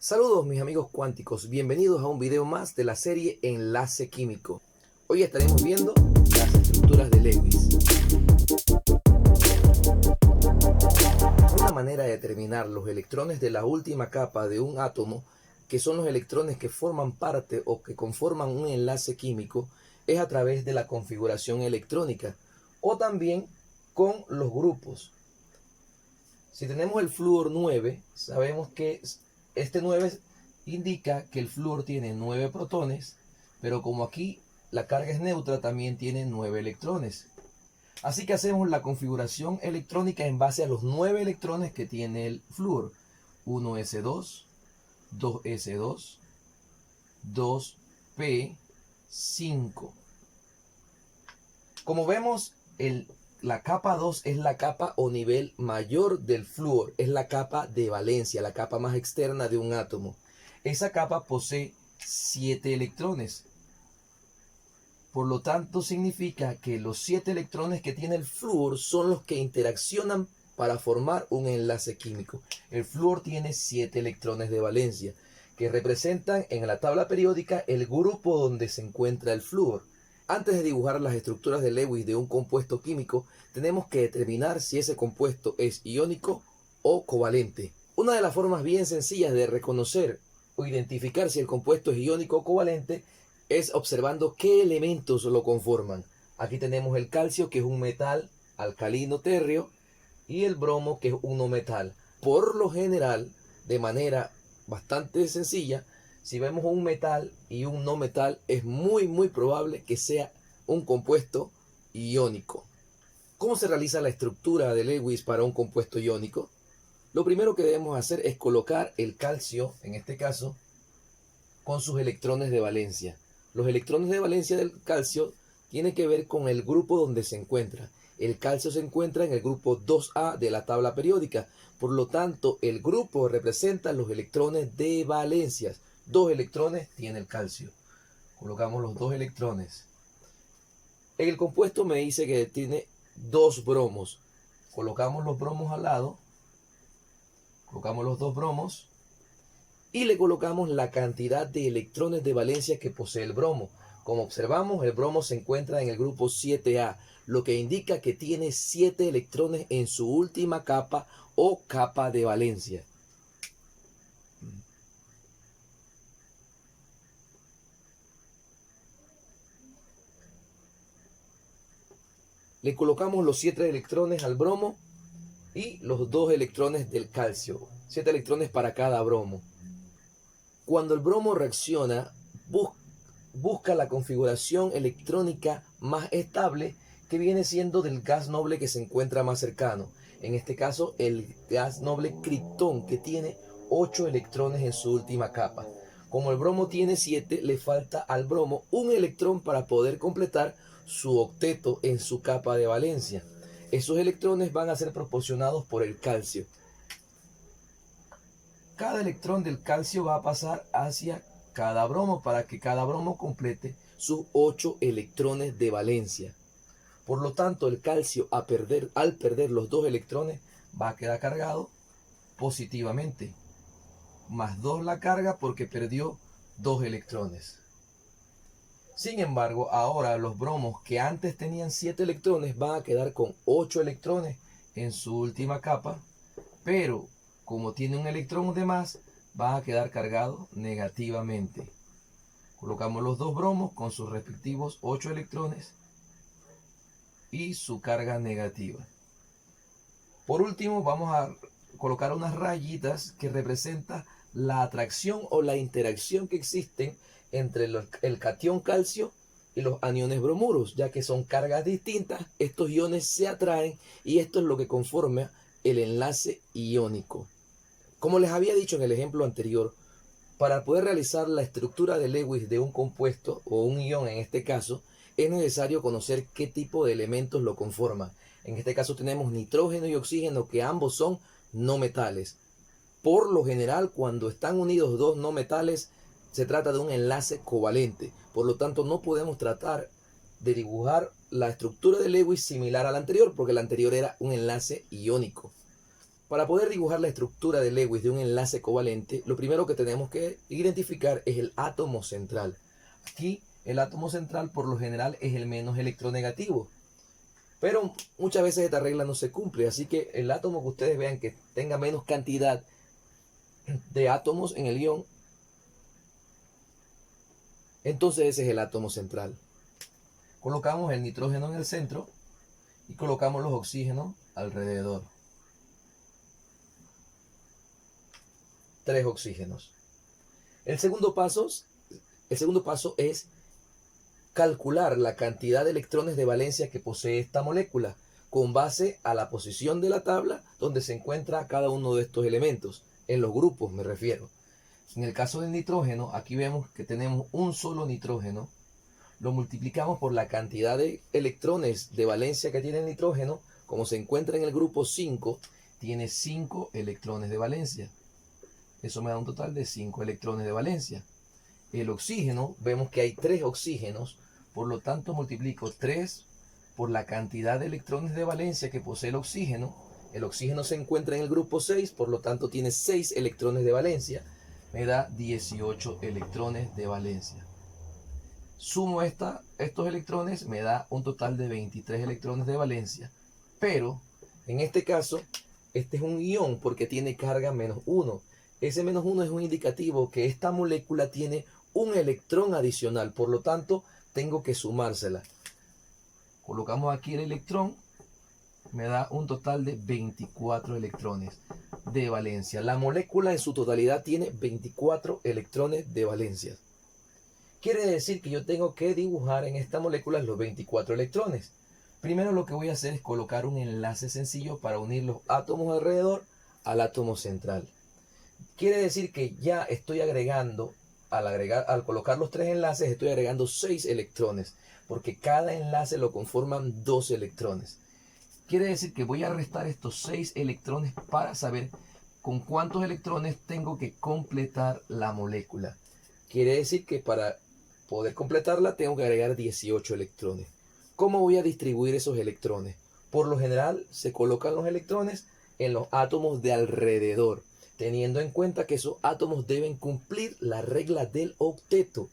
Saludos mis amigos cuánticos, bienvenidos a un video más de la serie Enlace Químico. Hoy estaremos viendo las estructuras de Lewis. Una manera de determinar los electrones de la última capa de un átomo, que son los electrones que forman parte o que conforman un enlace químico, es a través de la configuración electrónica o también con los grupos. Si tenemos el flúor 9, sabemos que este 9 indica que el flúor tiene 9 protones, pero como aquí la carga es neutra, también tiene 9 electrones. Así que hacemos la configuración electrónica en base a los 9 electrones que tiene el flúor. 1s2, 2s2, 2p5. Como vemos, la capa 2 es la capa o nivel mayor del flúor, es la capa de valencia, la capa más externa de un átomo. Esa capa posee 7 electrones. Por lo tanto, significa que los 7 electrones que tiene el flúor son los que interaccionan para formar un enlace químico. El flúor tiene 7 electrones de valencia, que representan en la tabla periódica el grupo donde se encuentra el flúor. Antes de dibujar las estructuras de Lewis de un compuesto químico, tenemos que determinar si ese compuesto es iónico o covalente. Una de las formas bien sencillas de reconocer o identificar si el compuesto es iónico o covalente es observando qué elementos lo conforman. Aquí tenemos el calcio, que es un metal alcalino térreo, y el bromo, que es un no metal. Por lo general, de manera bastante sencilla, si vemos un metal y un no metal, es muy probable que sea un compuesto iónico. ¿Cómo se realiza la estructura de Lewis para un compuesto iónico? Lo primero que debemos hacer es colocar el calcio, en este caso, con sus electrones de valencia. Los electrones de valencia del calcio tienen que ver con el grupo donde se encuentra. El calcio se encuentra en el grupo 2A de la tabla periódica. Por lo tanto, el grupo representa los electrones de valencia. 2 electrones tiene el calcio. Colocamos los 2 electrones. En el compuesto me dice que tiene 2 bromos. Colocamos los bromos al lado. Colocamos los 2 bromos. Y le colocamos la cantidad de electrones de valencia que posee el bromo. Como observamos, el bromo se encuentra en el grupo 7A, lo que indica que tiene 7 electrones en su última capa o capa de valencia. Le colocamos los 7 electrones al bromo y los 2 electrones del calcio. 7 electrones para cada bromo. Cuando el bromo reacciona, busca la configuración electrónica más estable, que viene siendo del gas noble que se encuentra más cercano. En este caso, el gas noble criptón, que tiene 8 electrones en su última capa. Como el bromo tiene 7, le falta al bromo un electrón para poder completar su octeto en su capa de valencia. Esos electrones van a ser proporcionados por el calcio. Cada electrón del calcio va a pasar hacia cada bromo para que cada bromo complete sus 8 electrones de valencia. Por lo tanto, el calcio al perder los 2 electrones va a quedar cargado positivamente. Más 2 la carga porque perdió 2 electrones. Sin embargo, ahora los bromos que antes tenían 7 electrones van a quedar con 8 electrones en su última capa, pero como tiene un electrón de más, va a quedar cargado negativamente. Colocamos los 2 bromos con sus respectivos 8 electrones y su carga negativa. Por último, vamos a colocar unas rayitas que representan la atracción o la interacción que existen entre el catión calcio y los aniones bromuros, ya que son cargas distintas. Estos iones se atraen y esto es lo que conforma el enlace iónico. Como les había dicho en el ejemplo anterior, para poder realizar la estructura de Lewis de un compuesto o un ion en este caso, es necesario conocer qué tipo de elementos lo conforman. En este caso tenemos nitrógeno y oxígeno, que ambos son no metales. Por lo general, cuando están unidos 2 no metales, se trata de un enlace covalente. Por lo tanto, no podemos tratar de dibujar la estructura de Lewis similar a la anterior, porque la anterior era un enlace iónico. Para poder dibujar la estructura de Lewis de un enlace covalente, lo primero que tenemos que identificar es el átomo central. Aquí el átomo central por lo general es el menos electronegativo, pero muchas veces esta regla no se cumple, así que el átomo que ustedes vean que tenga menos cantidad de átomos en el ion, entonces ese es el átomo central. Colocamos el nitrógeno en el centro y colocamos los oxígenos alrededor. 3 oxígenos. El segundo paso es calcular la cantidad de electrones de valencia que posee esta molécula con base a la posición de la tabla donde se encuentra cada uno de estos elementos, en los grupos me refiero. En el caso del nitrógeno, aquí vemos que tenemos un solo nitrógeno, lo multiplicamos por la cantidad de electrones de valencia que tiene el nitrógeno, como se encuentra en el grupo 5, tiene 5 electrones de valencia. Eso me da un total de 5 electrones de valencia. El oxígeno, vemos que hay 3 oxígenos, por lo tanto multiplico 3 por la cantidad de electrones de valencia que posee el oxígeno. El oxígeno se encuentra en el grupo 6, por lo tanto tiene 6 electrones de valencia. Me da 18 electrones de valencia. Sumo estos electrones, me da un total de 23 electrones de valencia. Pero, en este caso, este es un ion porque tiene carga -1. Ese -1 es un indicativo que esta molécula tiene un electrón adicional, por lo tanto tengo que sumársela. Colocamos aquí el electrón, me da un total de 24 electrones de valencia. La molécula en su totalidad tiene 24 electrones de valencia. Quiere decir que yo tengo que dibujar en esta molécula los 24 electrones. Primero lo que voy a hacer es colocar un enlace sencillo para unir los átomos alrededor al átomo central. Quiere decir que ya estoy agregando, al colocar los 3 enlaces, estoy agregando 6 electrones, porque cada enlace lo conforman 2 electrones. Quiere decir que voy a restar estos 6 electrones para saber con cuántos electrones tengo que completar la molécula. Quiere decir que para poder completarla tengo que agregar 18 electrones. ¿Cómo voy a distribuir esos electrones? Por lo general se colocan los electrones en los átomos de alrededor, teniendo en cuenta que esos átomos deben cumplir la regla del octeto.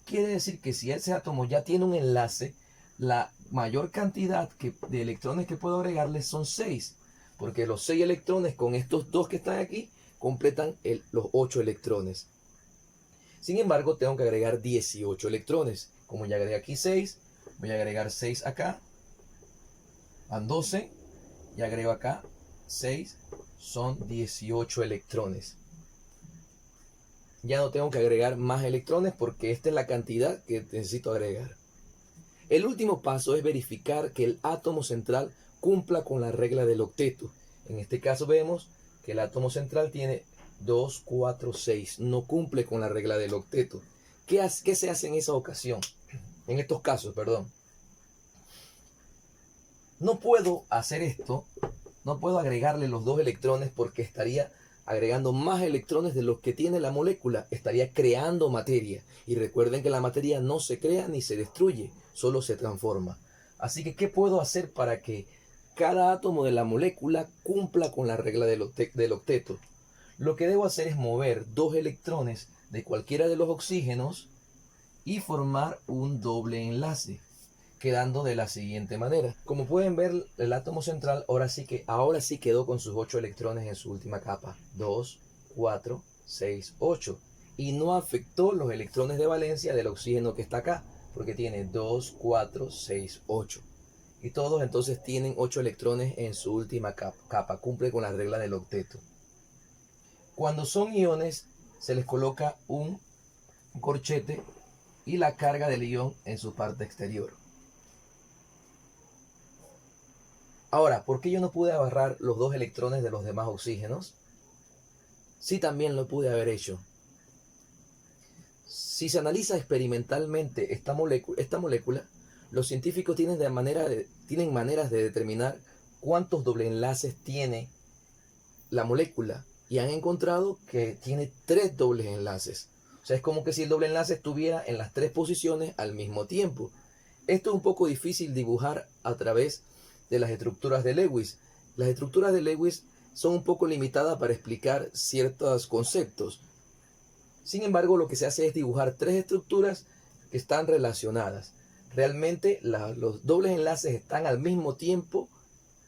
Quiere decir que si ese átomo ya tiene un enlace, la mayor cantidad de electrones que puedo agregarle son 6, porque los 6 electrones con estos 2 que están aquí completan los 8 electrones. Sin embargo, tengo que agregar 18 electrones. Como ya agregué aquí 6, voy a agregar 6 acá, van 12, y agrego acá 6, son 18 electrones. Ya no tengo que agregar más electrones porque esta es la cantidad que necesito agregar. El último paso es verificar que el átomo central cumpla con la regla del octeto. En este caso vemos que el átomo central tiene 2, 4, 6. No cumple con la regla del octeto. ¿Qué se hace en esa ocasión? En estos casos, perdón. No puedo hacer esto. No puedo agregarle los 2 electrones porque estaría agregando más electrones de los que tiene la molécula. Estaría creando materia. Y recuerden que la materia no se crea ni se destruye, solo se transforma. Así que, ¿qué puedo hacer para que cada átomo de la molécula cumpla con la regla del octeto? Lo que debo hacer es mover 2 electrones de cualquiera de los oxígenos y formar un doble enlace, quedando de la siguiente manera. Como pueden ver, el átomo central ahora sí quedó con sus 8 electrones en su última capa. 2, 4, 6, 8. Y no afectó los electrones de valencia del oxígeno que está acá, porque tiene 2, 4, 6, 8. Y todos entonces tienen 8 electrones en su última capa. Cumple con la regla del octeto. Cuando son iones, se les coloca un corchete y la carga del ion en su parte exterior. Ahora, ¿por qué yo no pude agarrar los 2 electrones de los demás oxígenos? Sí, también lo pude haber hecho. Si se analiza experimentalmente esta molécula, los científicos tienen maneras de determinar cuántos doble enlaces tiene la molécula y han encontrado que tiene 3 dobles enlaces. O sea, es como que si el doble enlace estuviera en las 3 posiciones al mismo tiempo. Esto es un poco difícil dibujar a través de las estructuras de Lewis. Las estructuras de Lewis son un poco limitadas para explicar ciertos conceptos. Sin embargo, lo que se hace es dibujar tres estructuras que están relacionadas. Realmente los dobles enlaces están al mismo tiempo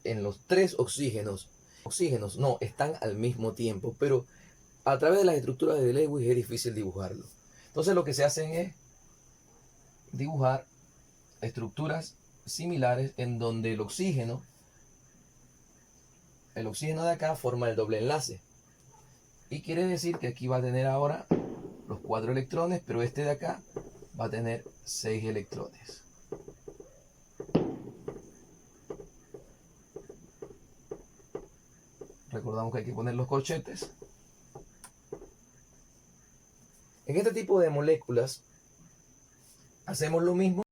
en los tres oxígenos. Oxígenos no, están al mismo tiempo, pero a través de las estructuras de Lewis es difícil dibujarlo. Entonces lo que se hacen es dibujar estructuras similares en donde el oxígeno de acá forma el doble enlace. Y quiere decir que aquí va a tener ahora los 4 electrones, pero este de acá va a tener 6 electrones. Recordamos que hay que poner los corchetes. En este tipo de moléculas hacemos lo mismo.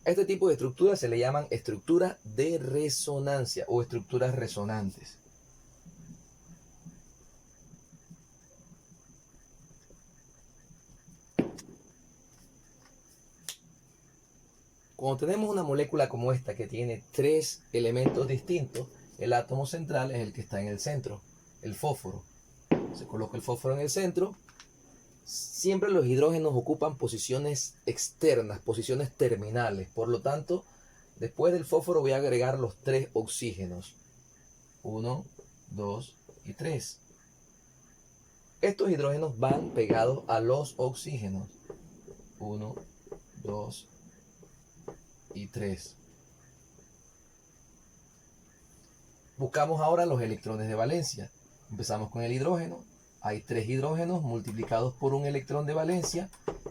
Este tipo de estructuras se le llaman estructuras de resonancia o estructuras resonantes. Cuando tenemos una molécula como esta que tiene 3 elementos distintos, el átomo central es el que está en el centro, el fósforo. Se coloca el fósforo en el centro. Siempre los hidrógenos ocupan posiciones externas, posiciones terminales. Por lo tanto, después del fósforo voy a agregar los 3 oxígenos. 1, 2 y 3. Estos hidrógenos van pegados a los oxígenos. 1, 2 y 3. Buscamos ahora los electrones de valencia. Empezamos con el hidrógeno. Hay 3 hidrógenos multiplicados por un electrón de valencia,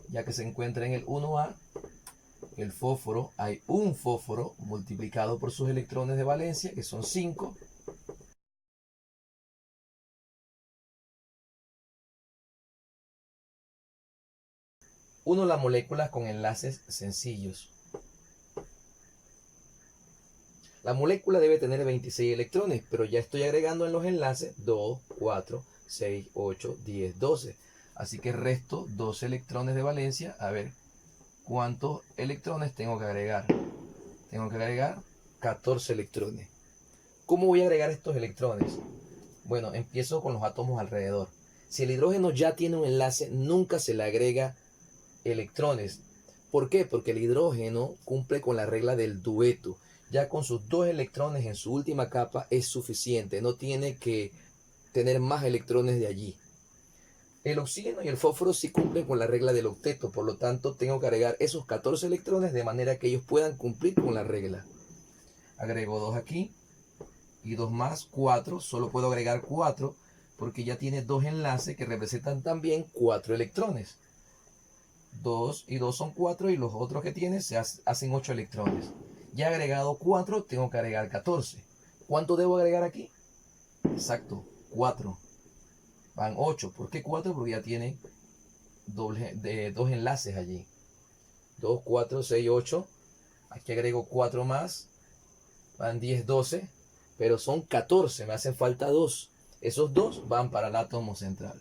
ya que se encuentra en el 1A. El fósforo, hay un fósforo multiplicado por sus electrones de valencia, que son 5. Uno la molécula con enlaces sencillos. La molécula debe tener 26 electrones, pero ya estoy agregando en los enlaces 2, 4, 6, 8, 10, 12. Así que resto 12 electrones de valencia. A ver, ¿cuántos electrones tengo que agregar? Tengo que agregar 14 electrones. ¿Cómo voy a agregar estos electrones? Bueno, empiezo con los átomos alrededor. Si el hidrógeno ya tiene un enlace, nunca se le agrega electrones. ¿Por qué? Porque el hidrógeno cumple con la regla del dueto. Ya con sus 2 electrones en su última capa es suficiente. No tiene que tener más electrones de allí. El oxígeno y el fósforo sí cumplen con la regla del octeto. Por lo tanto, tengo que agregar esos 14 electrones de manera que ellos puedan cumplir con la regla. Agrego 2 aquí y 2 más, 4. Solo puedo agregar 4 porque ya tiene 2 enlaces que representan también 4 electrones. 2 y 2 son 4 y los otros que tiene se hacen 8 electrones. Ya he agregado 4, tengo que agregar 14. ¿Cuánto debo agregar aquí? Exacto, 4. Van 8. ¿Por qué 4? Porque ya tiene dos enlaces allí. 2, 4, 6, 8. Aquí agrego 4 más. Van 10, 12. Pero son 14, me hacen falta 2. Esos 2 van para el átomo central.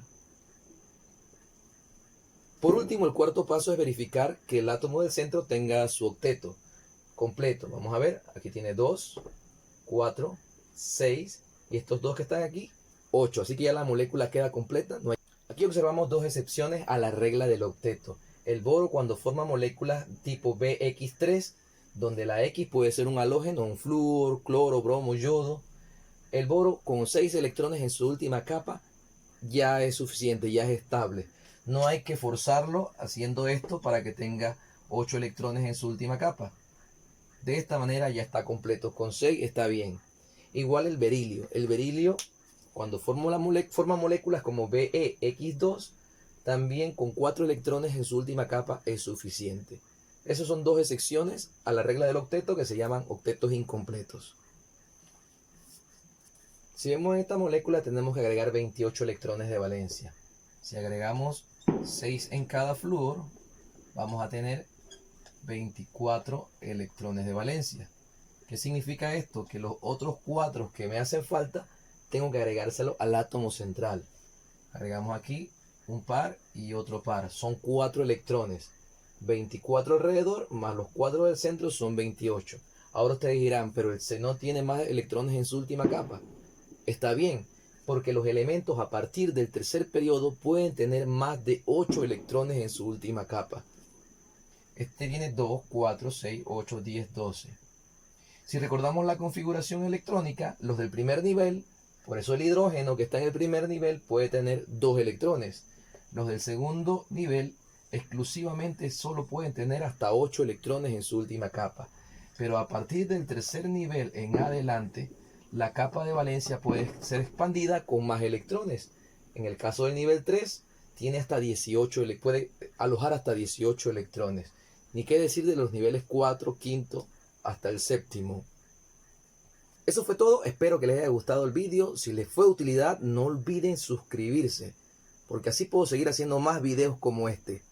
Por último, el cuarto paso es verificar que el átomo del centro tenga su octeto completo. Vamos a ver, aquí tiene 2, 4, 6 y estos 2 que están aquí, 8. Así que ya la molécula queda completa. Aquí observamos 2 excepciones a la regla del octeto. El boro cuando forma moléculas tipo BX3, donde la X puede ser un halógeno, un flúor, cloro, bromo, yodo. El boro con 6 electrones en su última capa ya es suficiente, ya es estable. No hay que forzarlo haciendo esto para que tenga 8 electrones en su última capa. De esta manera ya está completo. Con 6 está bien. Igual el berilio. El berilio, cuando forma moléculas como BeX2, también con 4 electrones en su última capa es suficiente. Esas son 2 excepciones a la regla del octeto que se llaman octetos incompletos. Si vemos en esta molécula tenemos que agregar 28 electrones de valencia. Si agregamos 6 en cada flúor, vamos a tener 24 electrones de valencia. ¿Qué significa esto? Que los otros 4 que me hacen falta tengo que agregárselo al átomo central. Agregamos aquí un par y otro par. Son 4 electrones. 24 alrededor más los 4 del centro son 28. Ahora ustedes dirán, pero el xenón tiene más electrones en su última capa. Está bien, porque los elementos a partir del tercer periodo pueden tener más de 8 electrones en su última capa. Este tiene 2, 4, 6, 8, 10, 12. Si recordamos la configuración electrónica, los del primer nivel, por eso el hidrógeno que está en el primer nivel puede tener 2 electrones. Los del segundo nivel exclusivamente solo pueden tener hasta 8 electrones en su última capa. Pero a partir del tercer nivel en adelante, la capa de valencia puede ser expandida con más electrones. En el caso del nivel 3, tiene hasta 18, puede alojar hasta 18 electrones. Ni qué decir de los niveles 4, quinto hasta el séptimo. Eso fue todo, espero que les haya gustado el vídeo. Si les fue de utilidad, no olviden suscribirse, porque así puedo seguir haciendo más videos como este.